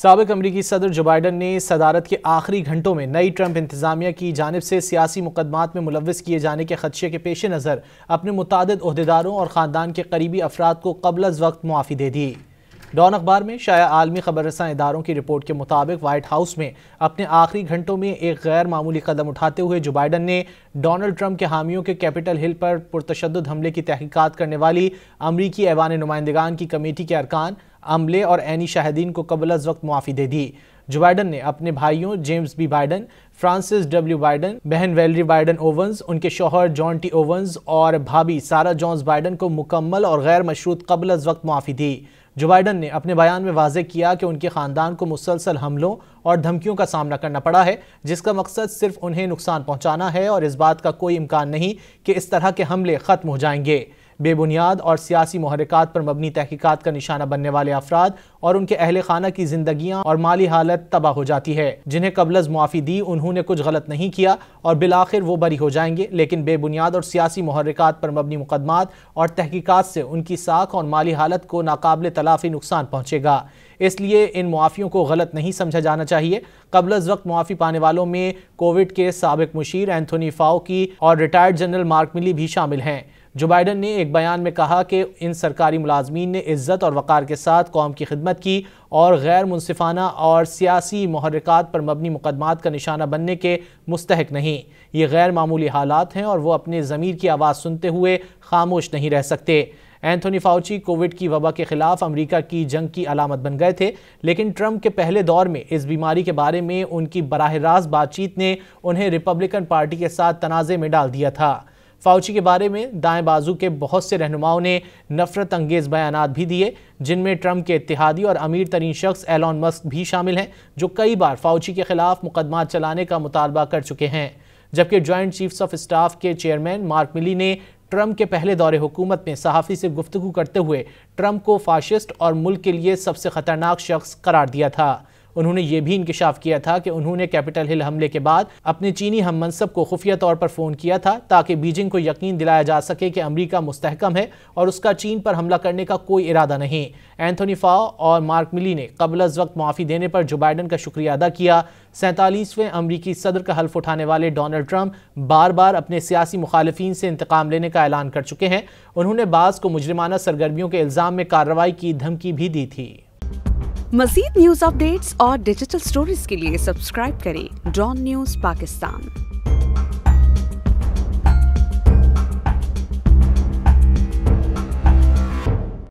سابق امریکی صدر جو بائیڈن نے صدارت کے آخری گھنٹوں میں نئی ٹرمپ انتظامیہ کی جانب سے سیاسی مقدمات میں ملوث کیے جانے کے خدشے کے پیش نظر اپنے متعدد عہدیداروں اور خاندان کے قریبی افراد کو قبل از وقت معافی دے دی۔ ڈان اخبار میں شائع عالمی خبر رساں اداروں کی رپورٹ کے مطابق وائٹ ہاؤس میں اپنے آخری گھنٹوں میں ایک غیر معمولی قدم اٹھاتے ہوئے جو بائیڈن نے ڈونلڈ ٹرمپ کے حامیوں کے کیپٹل ہل پر پرتشدد حملے کی تحقیقات کرنے والی امریکی ایوان نمائندگان کی کمیٹی کے ارکان، عملے اور عینی شاہدین کو قبل از وقت معافی دے دی۔ جو بائیڈن نے اپنے بھائیوں James B Biden, Francis W Biden, بہن ویلری بائیڈن اوونز، ان کے شوہر جان ٹی اوونز اور بھابھی سارہ جونز بائیڈن کو مکمل اور غیر مشروط قبل از وقت معافی دی۔ جو بائیڈن نے اپنے بیان میں واضح کیا کہ ان کے خاندان کو مسلسل حملوں اور دھمکیوں کا سامنا کرنا پڑا ہے، جس کا مقصد صرف انہیں نقصان پہنچانا ہے اور اس بات کا کوئی امکان نہیں کہ اس طرح کے حملے ختم ہو جائیں گے۔ بے بنیاد اور سیاسی محرکات پر مبنی تحقیقات کا نشانہ بننے والے افراد اور ان کے اہل خانہ کی زندگیاں اور مالی حالت تباہ ہو جاتی ہے۔ جنہیں قبل از معافی دی انہوں نے کچھ غلط نہیں کیا اور بالآخر وہ بری ہو جائیں گے، لیکن بے بنیاد اور سیاسی محرکات پر مبنی مقدمات اور تحقیقات سے ان کی ساکھ اور مالی حالت کو ناقابل تلافی نقصان پہنچے گا۔ اس لیے ان معافیوں کو غلط نہیں سمجھا جانا چاہیے۔ قبل از وقت معافی پانے والوں میں کووڈ کے سابق مشیر اینتھونی فاؤکی اور ریٹائرڈ جنرل مارک ملی بھی شامل ہیں۔ جو بائیڈن نے ایک بیان میں کہا کہ ان سرکاری ملازمین نے عزت اور وقار کے ساتھ قوم کی خدمت کی اور غیر منصفانہ اور سیاسی محرکات پر مبنی مقدمات کا نشانہ بننے کے مستحق نہیں۔ یہ غیر معمولی حالات ہیں اور وہ اپنے ضمیر کی آواز سنتے ہوئے خاموش نہیں رہ سکتے۔ اینتھونی فاؤچی کووڈ کی وبا کے خلاف امریکہ کی جنگ کی علامت بن گئے تھے، لیکن ٹرمپ کے پہلے دور میں اس بیماری کے بارے میں ان کی براہ راست بات چیت نے انہیں ریپبلکن پارٹی کے ساتھ تنازع میں ڈال دیا تھا۔ فاؤچی کے بارے میں دائیں بازو کے بہت سے رہنماؤں نے نفرت انگیز بیانات بھی دیے، جن میں ٹرمپ کے اتحادی اور امیر ترین شخص ایلون مسک بھی شامل ہیں، جو کئی بار فاؤچی کے خلاف مقدمات چلانے کا مطالبہ کر چکے ہیں۔ جبکہ جوائنٹ چیفز آف اسٹاف کے چیئرمین مارک ملی نے ٹرمپ کے پہلے دور حکومت میں صحافی سے گفتگو کرتے ہوئے ٹرمپ کو فاشسٹ اور ملک کے لیے سب سے خطرناک شخص قرار دیا تھا۔ انہوں نے یہ بھی انکشاف کیا تھا کہ انہوں نے کیپٹل ہل حملے کے بعد اپنے چینی ہم منصب کو خفیہ طور پر فون کیا تھا تاکہ بیجنگ کو یقین دلایا جا سکے کہ امریکہ مستحکم ہے اور اس کا چین پر حملہ کرنے کا کوئی ارادہ نہیں۔ اینتھونی فاؤ اور مارک ملی نے قبل از وقت معافی دینے پر جو بائیڈن کا شکریہ ادا کیا۔ 47ویں امریکی صدر کا حلف اٹھانے والے ڈونلڈ ٹرمپ بار بار اپنے سیاسی مخالفین سے انتقام لینے کا اعلان کر چکے ہیں۔ انہوں نے بعض کو مجرمانہ سرگرمیوں کے الزام میں کارروائی کی دھمکی بھی دی تھی۔ مزید نیوز اپ ڈیٹس اور ڈیجیٹل سٹوریز کے لیے سبسکرائب کریں ڈان نیوز پاکستان۔